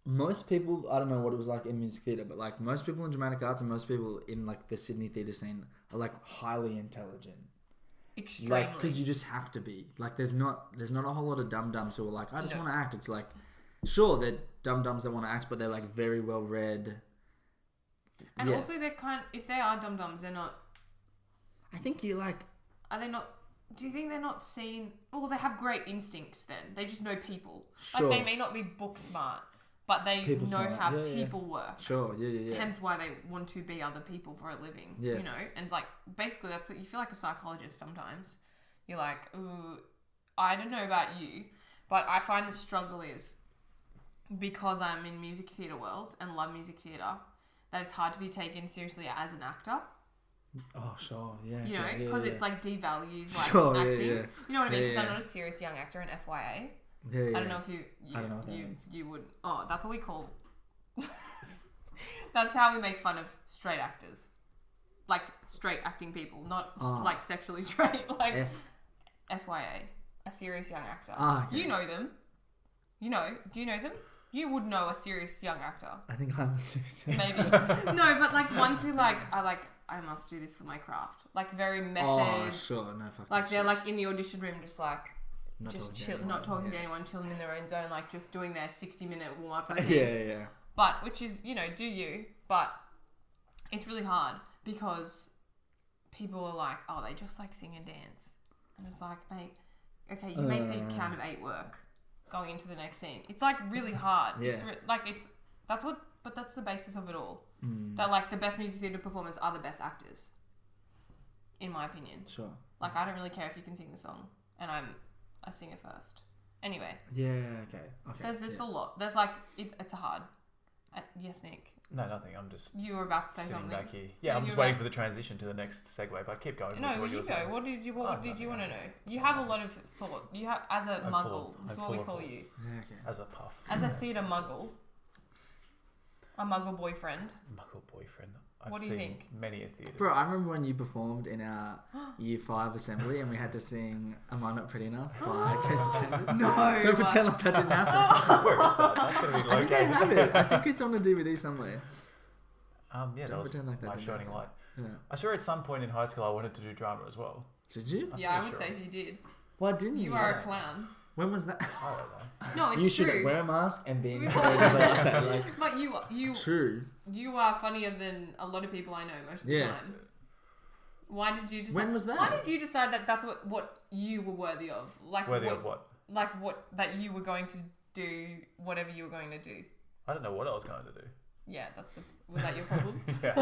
most people, I don't know what it was like in music theatre, but like most people in dramatic arts and most people in like the Sydney theatre scene are like highly intelligent. Extremely. Like, because you just have to be. Like, there's not a whole lot of dum-dums who are like, I just want to act. It's like, sure, they're dum-dums that want to act, but they're like very well read. And also they're if they are dum-dums, they're not... I think you like... Are they not... Do you think they're not seen... Well, they have great instincts then. They just know people. Sure. Like, they may not be book smart, but they People know smart. how people work. Sure, yeah. Hence why they want to be other people for a living, you know? And, like, basically that's what you feel like a psychologist sometimes. You're like, ooh, I don't know about you, but I find the struggle is because I'm in music theatre world and love music theatre, that it's hard to be taken seriously as an actor. Oh, sure, yeah. You know, because it's like devalues like acting. Yeah. You know what I mean? Because I'm not a serious young actor in SYA. Yeah. I don't know if you I don't know what that means. You would. Oh, that's what we call. That's how we make fun of straight actors, like straight acting people, not like sexually straight. Like SYA, a serious young actor. Okay. You know them. You know. Do you know them? You would know a serious young actor. I think I'm a serious young Maybe. No, but like ones who I must do this for my craft. Like very methods. Oh, sure. No, fuck like they're shit. like in the audition room just like Not just talking to chill, anyone, not talking to anyone, chilling in their own zone, like just doing their 60-minute warm up. Yeah. But which is, you know, do you? But it's really hard because people are like, oh, they just like sing and dance, and it's like, mate, okay, you make the count of 8 work going into the next scene. It's like really hard. Yeah. But that's the basis of it all. That like the best music theatre performers are the best actors, in my opinion. Sure. Like I don't really care if you can sing the song, and I'm a singer first. Anyway. Yeah. Okay. There's just a lot. There's like it's hard. Yes, Nick. No, nothing. I'm just. You were about to say sitting something. back here. Yeah, I'm just waiting for the transition to the next segue. But keep going. No, you go. What did you want to know? You have a lot of thought. You have as a muggle. That's what we call you. Yeah, okay. As a puff. As a theatre muggle. A muggle boyfriend. Muggle boyfriend. What do you think? Many a theatres. Bro, I remember when you performed in our Year 5 assembly and we had to sing Am I Not Pretty Enough by Casey Chambers. No. Don't pretend like that didn't happen. Where is that? That's going to be I think I located. have it. I think it's on a DVD somewhere. Yeah, Don't that was pretend like that My didn't Shining happen. Light. Yeah. I sure at some point in high school I wanted to do drama as well. Did you? Yeah, I pretty would sure. say you did. Why didn't you? You are a clown. When was that? I don't know. No, it's You true. should wear a mask and be in like, But you true. You are funnier than a lot of people I know most of the time. Why did you decide? When was that? Why did you decide that that's what you were worthy of? Like Worthy of what? Like that you were going to do whatever you were going to do. I don't know what I was going to do. Yeah, was that your problem? Yeah.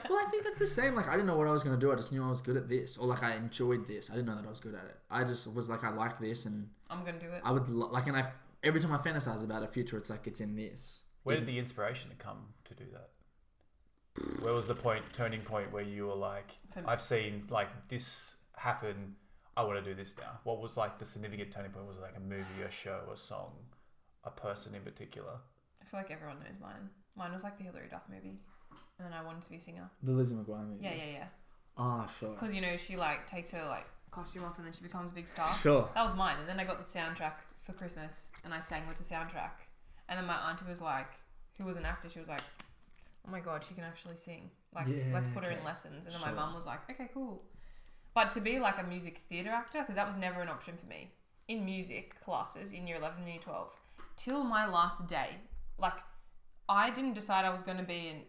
Well, I think that's the same. Like, I didn't know what I was going to do. I just knew I was good at this. Or, like, I enjoyed this. I didn't know that I was good at it. I just was like, I like this and... I'm going to do it. I would... every time I fantasize about a future, it's like, it's in this. Where did the inspiration come to do that? Where was the turning point where you were like, I've seen, like, this happen. I want to do this now. What was, like, the significant turning point? Was it, like, a movie, a show, a song, a person in particular? I feel like everyone knows mine. Mine was like the Hilary Duff movie, and then I wanted to be a singer. The Lizzie McGuire movie? Yeah. Ah, sure. Because, you know, she, like, takes her, like, costume off and then she becomes a big star. Sure. That was mine. And then I got the soundtrack for Christmas, and I sang with the soundtrack. And then my auntie was like, who was an actor, she was like, oh my God, she can actually sing. Like, let's put her in lessons. And then my mum was like, okay, cool. But to be, like, a music theatre actor, because that was never an option for me, in music classes in year 11 and year 12, till my last day, like... I didn't decide I was going to be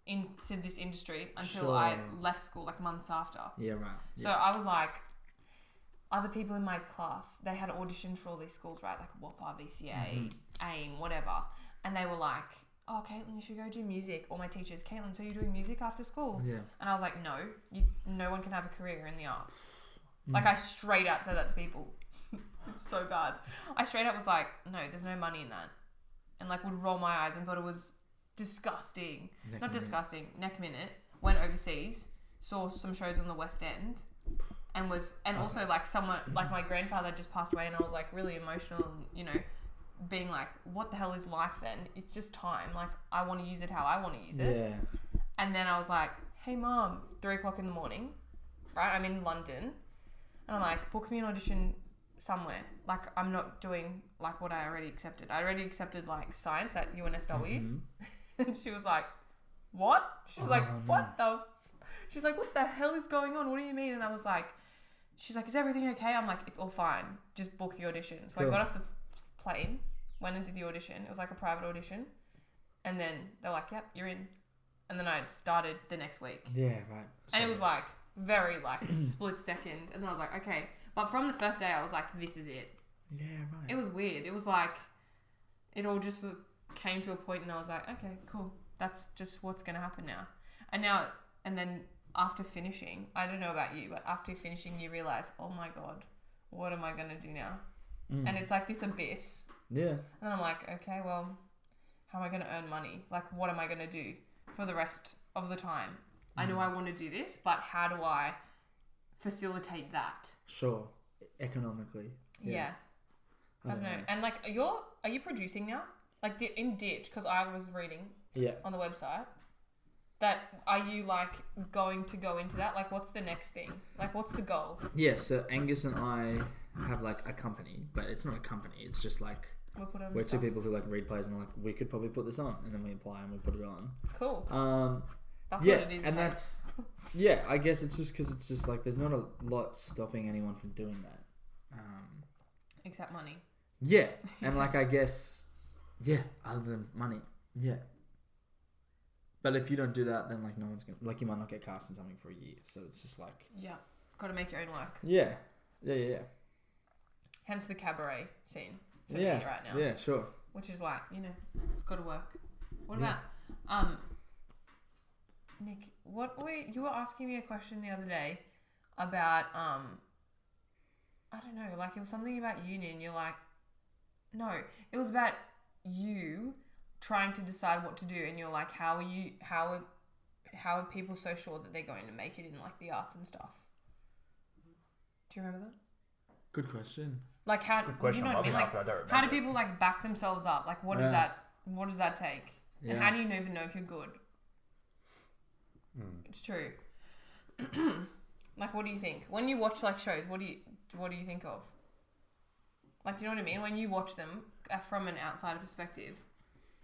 into this industry until I left school, like months after. Yeah, right. So I was like, other people in my class, they had auditioned for all these schools, right? Like WAPA, VCA, AIM, whatever. And they were like, oh, Caitlin, you should go do music. All my teachers, Caitlin, so you're doing music after school? Yeah. And I was like, no, no one can have a career in the arts. Like I straight out said that to people. It's so bad. I straight out was like, no, there's no money in that. And like would roll my eyes and thought it was disgusting. Disgusting. Neck minute. Went overseas, saw some shows on the West End, and also like someone like my grandfather just passed away, and I was like really emotional, and you know, being like, what the hell is life then? It's just time. Like I want to use it how I want to use it. Yeah. And then I was like, hey mom, 3:00 in the morning, right? I'm in London, and I'm like, book me an audition somewhere. Like, I'm not doing like what I already accepted. I already accepted like science at UNSW. And she was like, what? She's like, what the? She's like, what the hell is going on? What do you mean? And I was like, she's like, is everything okay? I'm like, it's all fine. Just book the audition. So I got off the plane, went into the audition. It was like a private audition. And then they're like, yep, you're in. And then I started the next week. Yeah, right. And it was like very like split second. And then I was like, okay. But from the first day, I was like, this is it. Yeah, right. It was weird. It was like, it all just came to a point and I was like, okay, cool. That's just what's going to happen now. And then after finishing, I don't know about you, but after finishing, you realize, oh my God, what am I going to do now? And it's like this abyss. Yeah. And I'm like, okay, well, how am I going to earn money? Like, what am I going to do for the rest of the time? I know I want to do this, but how do I facilitate that? Sure. Economically. Yeah. I don't know. And like, are you producing now? Like in Ditch, because I was reading on the website, that are you like going to go into that? Like, what's the next thing? Like, what's the goal? Yeah, so Angus and I have like a company, but it's not a company. It's just like we're two people who like read plays and are like, we could probably put this on, and then we apply and we put it on. Cool. That's what it is. And that's I guess it's just because it's just like there's not a lot stopping anyone from doing that. Except money. Yeah, and like I guess, other than money, But if you don't do that, then like no one's gonna like you might not get cast in something for a year. So it's just like got to make your own work. Yeah. Hence the cabaret scene for me right now. Yeah, sure. Which is like it's got to work. What about Nick? You were asking me a question the other day about I don't know, like it was something about uni, and you're like, no, it was about you trying to decide what to do, and you're like, how are people so sure that they're going to make it in like the arts and stuff? Do you remember that? Good question. Like how? Good question. You know what I mean? Like how do people like back themselves up? Like what does that take? Yeah. And how do you even know if you're good? It's true. Like what do you think when you watch like shows? What do you think of? Like, you know what I mean? When you watch them from an outsider perspective,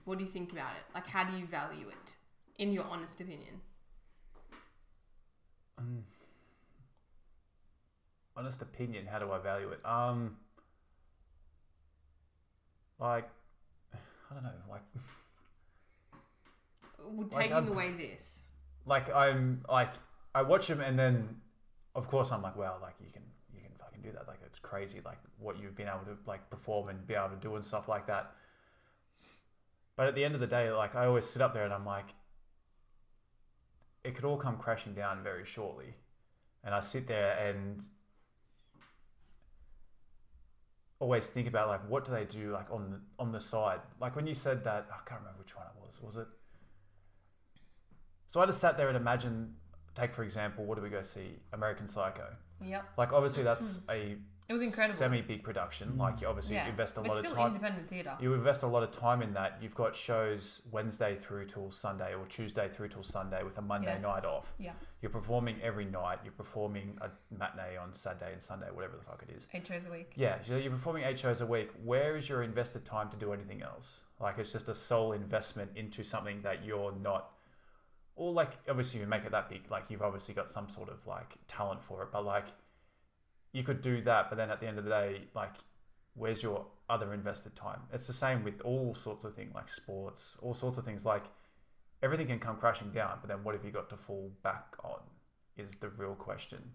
what do you think about it? Like, how do you value it, in your honest opinion? Honest opinion, how do I value it? Like, I don't know, like... Taking away this. Like, I'm, like, I watch them and then, of course, I'm like, wow, like, you can fucking do that. Like, it's crazy, like, what you've been able to, like, perform and be able to do and stuff like that. But at the end of the day, like, I always sit up there and I'm like, it could all come crashing down very shortly. And I sit there and always think about, like, what do they do, like, on the side? Like, when you said that, I can't remember which one it was it? So I just sat there and imagined, take, for example, what do we go see? American Psycho. Yep. Like, obviously, that's it was incredible. Semi-big production. Like, you obviously invest a lot of time. It's still independent theatre. You invest a lot of time in that. You've got shows Wednesday through till Sunday or Tuesday through till Sunday with a Monday night off. Yeah. You're performing every night. You're performing a matinee on Saturday and Sunday, whatever the fuck it is. 8 shows a week. Yeah. So you're performing 8 shows a week. Where is your invested time to do anything else? Like, it's just a sole investment into something that you're not... Or, like, obviously you make it that big. Like, you've obviously got some sort of, like, talent for it. But, like... You could do that, but then at the end of the day, like, where's your other invested time? It's the same with all sorts of things, like sports, all sorts of things. Like, everything can come crashing down, but then what have you got to fall back on is the real question.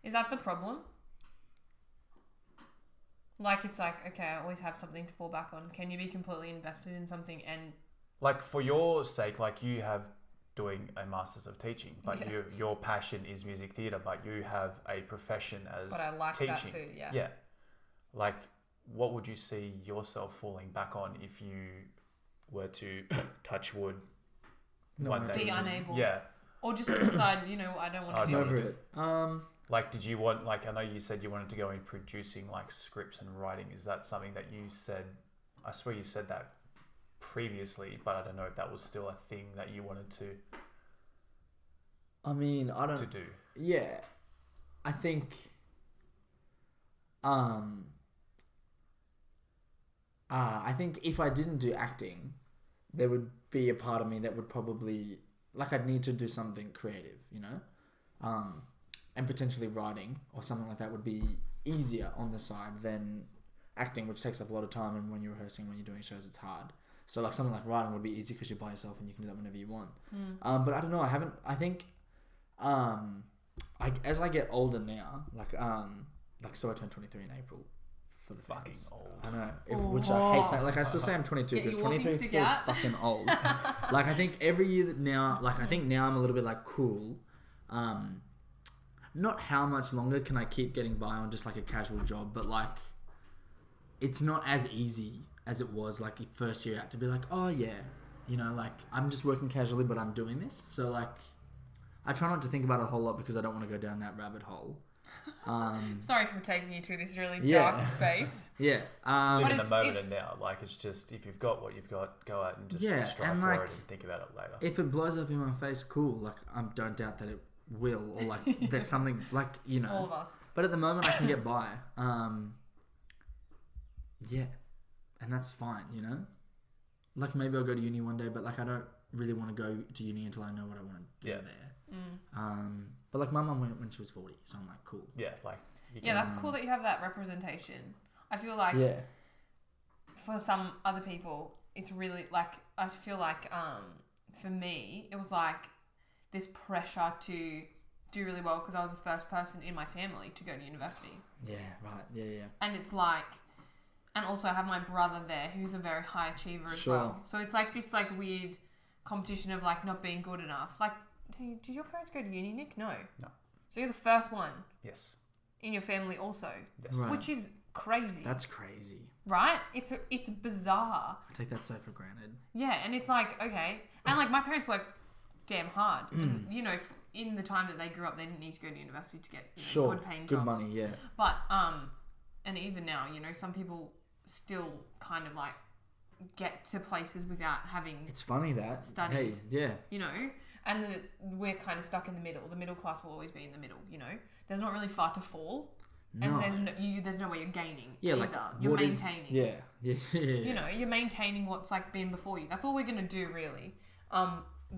Is that the problem? Like, it's like, okay, I always have something to fall back on. Can you be completely invested in something and... Like, for your sake, like, you have... doing a Masters of Teaching, but your passion is music theatre, but you have a profession as teaching. But I like that too, Yeah. Like, what would you see yourself falling back on if you were to touch wood one day? Be unable. Yeah. Or just decide, I don't want to do this. Like, did you want, like, I know you said you wanted to go in producing, like, scripts and writing. Is that something that you said, I swear you said that previously, but I don't know if that was still a thing that you wanted to I mean, I don't to do. Yeah. I think I think if I didn't do acting, there would be a part of me that would probably like I'd need to do something creative, you know, and potentially writing or something like that would be easier on the side than acting, which takes up a lot of time. And when you're rehearsing, when you're doing shows, it's hard. So like something like writing would be easy because you're by yourself and you can do that whenever you want. But I don't know. I think as I get older now, so I turned 23 in April. For the fans. Fucking old. I know, which I hate saying. Like I still say I'm 22 because 23 feels fucking old. Like I think every year that now, I think now I'm a little bit like cool. Not how much longer can I keep getting by on just like a casual job, but like it's not as easy as it was like the first year out to be like, oh yeah, you know, like I'm just working casually, but I'm doing this. So like I try not to think about it a whole lot because I don't want to go down that rabbit hole. Sorry for taking you to this really dark space. Live in the moment and now. Like it's just if you've got what you've got, go out and just strive for it and think about it later. If it blows up in my face, cool. Like I don't doubt that it will, or like there's something like you know. All of us. But at the moment, I can get by. And that's fine. You know, like maybe I'll go to uni one day, but like I don't really want to go to uni until I know what I want to do there. But like my mum went when she was 40, so I'm like, cool. Yeah, like that's cool that you have that representation. I feel like for some other people, it's really like I feel like for me, it was like this pressure to do really well because I was the first person in my family to go to university. Yeah, right. Yeah. And it's like, and also I have my brother there who's a very high achiever as well. So it's like this like weird competition of like not being good enough. Like, did your parents go to uni, Nick? No. So you're the first one. Yes. In your family also. Yes. Right. Which is crazy. That's crazy. Right? It's bizarre. I take that so for granted. Yeah, and it's like, okay. And like my parents work damn hard. And, you know, in the time that they grew up, they didn't need to go to university to get good paying jobs. Good money, yeah. But, and even now, you know, some people still kind of like get to places without having it's funny that studied. Hey, yeah. You know? And we're kind of stuck in the middle. The middle class will always be in the middle, you know? There's not really far to fall. No. And there's no way you're gaining either. Like, you're maintaining. Yeah. You know, you're maintaining what's like been before you. That's all we're going to do really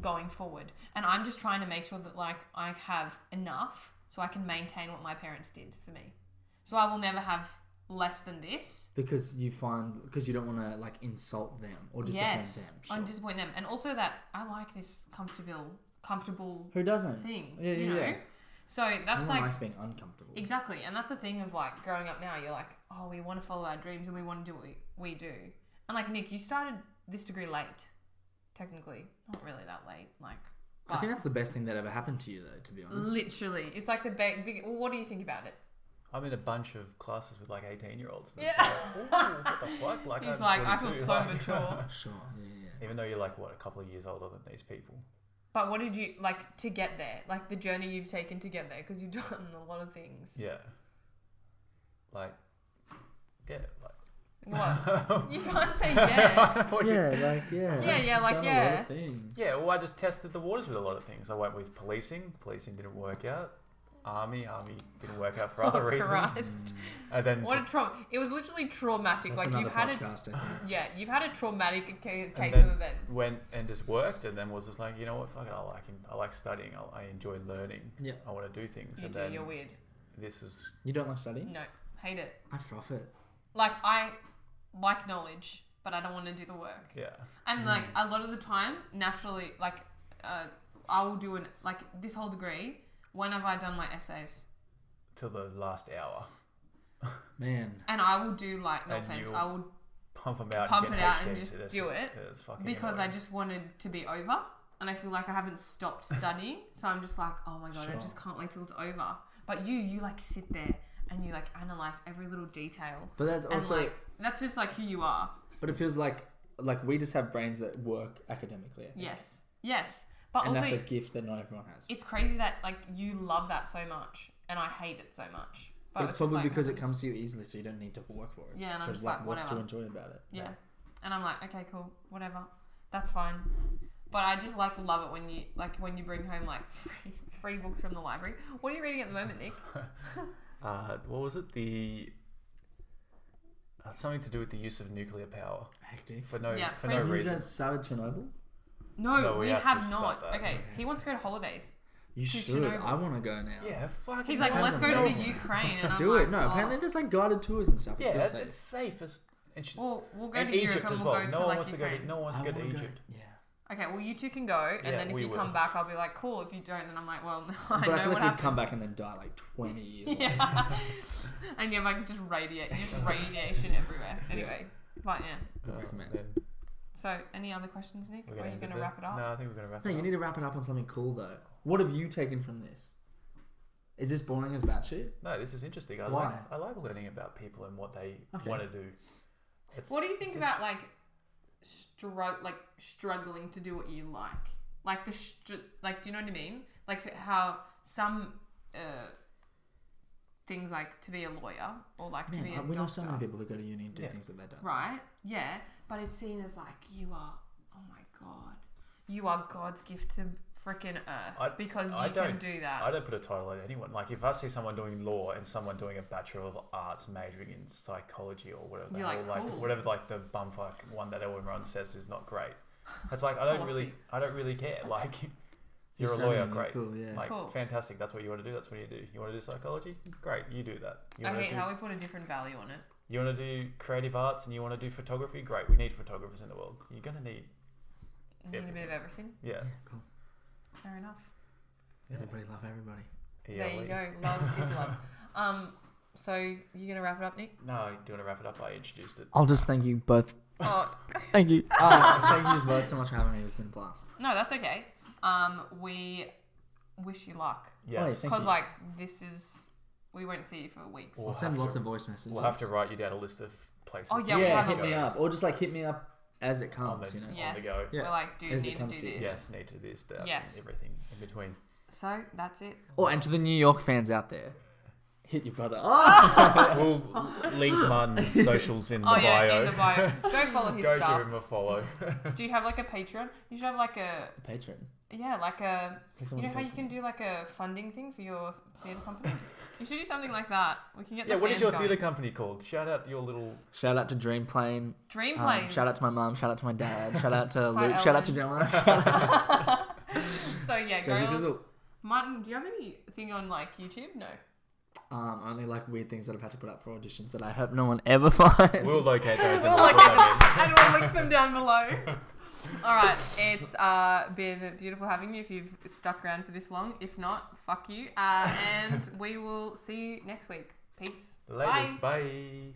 going forward. And I'm just trying to make sure that like I have enough so I can maintain what my parents did for me. So I will never have less than this. Because you don't want to like insult them or disappoint them. Sure. Disappoint them. And also that I like this comfortable Who doesn't? thing. Yeah, you know? Yeah. So that's no one like likes being uncomfortable. Exactly. And that's the thing of like growing up now, you're like, oh, we want to follow our dreams and we want to do what we do. And like Nick, you started this degree late, technically. Not really that late. Like I think that's the best thing that ever happened to you though, to be honest. Literally. It's like the big well, what do you think about it? I'm in a bunch of classes with like 18-year-olds. Yeah. Like, what the fuck? Like, he's I'm like, 42, I feel so mature. Sure, yeah. Even though you're like, what, a couple of years older than these people. But what did you, like, to get there? Like, the journey you've taken to get there? Because you've done a lot of things. Yeah. Like. What? You can't say yeah. Yeah. Yeah, well, I just tested the waters with a lot of things. I went with policing. Policing didn't work out. Army didn't work out for other reasons. Christ. And then what a trauma! It was literally traumatic. That's like you've had podcast, you've had a traumatic case of events. Went and just worked, and then was just like, you know what, fuck it, I like studying. I enjoy learning. Yeah, I want to do things. You're weird. You don't like studying? No, hate it. I froth it. Like I like knowledge, but I don't want to do the work. Yeah. And like a lot of the time, naturally, like I will do this whole degree. When have I done my essays? Till the last hour. Man. And I will do like, no offense, I will pump it out and just do it because annoying. I just wanted to be over, and I feel like I haven't stopped studying, so I'm just like, oh my god, I just can't wait till it's over. But you like sit there and you like analyze every little detail. But that's also like, that's just like who you are. But it feels like we just have brains that work academically. I think. Yes. But and also, that's a gift that not everyone has. It's crazy that like you love that so much, and I hate it so much. But it's probably because it comes to you easily, so you don't need to work for it. Yeah, and so I'm just like, what's whatever. to enjoy about it? Yeah. And I'm like, okay, cool, whatever, that's fine. But I just like love it when you bring home like free books from the library. What are you reading at the moment, Nick? What was it? The Something to do with the use of nuclear power. Hectic. For no Have reason. you guys started Chernobyl? No, we have not. Okay, he wants to go to holidays. You should. Chernobyl. I want to go now. Yeah, fuck. He's like, let's go to the Ukraine. And Do I'm it. like, No, oh. apparently there's like guided tours and stuff. It's Yeah, safe. it's safe as. Well, we'll go and to Egypt Europe as and well. we'll go No to one like wants to go. Ukraine. No one wants to go to Egypt. Yeah. Okay, well, you two can go, and Yeah, then if you come back, I'll be like, cool. If you don't, then I'm like, well, no, I But know I feel what like we'd happened. come back and then die like 20 years later. Yeah. And you have like just radiation everywhere. Anyway, but yeah. Would recommend. So, any other questions, Nick? Or are you going to wrap it up? No, I think we're going to wrap it No, up. you need to wrap it up on something cool though. What have you taken from this? Is this boring as batshit? No, this is interesting. I Why? like learning about people and what they Okay. want to do. What do you think about like struggling to do what you like? Like do you know what I mean? Like how some things like to be a lawyer or like to be a doctor. We know so many people who go to uni and do things that they don't. Right? Yeah, but it's seen as like you are. Oh my god, you are God's gift to freaking earth because you can do that. I don't put a title on anyone. Like if I see someone doing law and someone doing a Bachelor of Arts majoring in psychology or whatever, You're like, cool. whatever like the bumfuck one that everyone says is not great. It's like I don't really care. Like you're a lawyer, great. Cool, yeah. Like Cool. Fantastic. That's what you want to do. That's what you do. You want to do psychology? Great, you do that. I hate how we put a different value on it. You want to do creative arts and you want to do photography? Great, we need photographers in the world. You're gonna need. You need a bit of everything. Yeah. Cool. Fair enough. Everybody love everybody. There you go. Love is love. So you're gonna wrap it up, Nick? No, do you want to wrap it up? I introduced it. I'll just thank you both. Oh, Thank you. Thank you both so much for having me. It's been a blast. no, that's okay. We wish you luck Yes. Thank because you. like this is we won't see you for weeks. We'll send lots of voice messages. We'll have to write you down a list of places. Oh, to yeah, go. we'll have hit a me list. up. Or just like hit me up as it comes, the- you know. on Yes, the go. Yeah. we're like, do As it need to comes do to this. you. Yes, need to this, that, Yes. and everything in between. So that's it. Oh, and to the New York fans out there, hit your brother. Oh! We'll link Martin's socials in the Oh bio. yeah, in the bio. Go follow his Go stuff. give him a follow. Do you have like a Patreon? You should have like a Patron. like a. Pick You someone know who how you pays can me. do like a funding thing for your theatre company? You should do something like that. We can get Yeah, the what is fans your going. theatre company called? Shout out your little... Shout out to Dream Plane. Dream Plane. Shout out to my mum. Shout out to my dad. Shout out to Hi, Luke. Shout out to Ellen. Gemma. Shout out So yeah, to go Josie on. Fizzle. Martin, do you have anything on like YouTube? No. Only like weird things that I've had to put up for auditions that I hope no one ever finds. We'll locate those and We'll we'll link put them in. and we'll link them down below. All right, it's been beautiful having you if you've stuck around for this long. If not, fuck you. And we will see you next week. Peace. Laters, bye.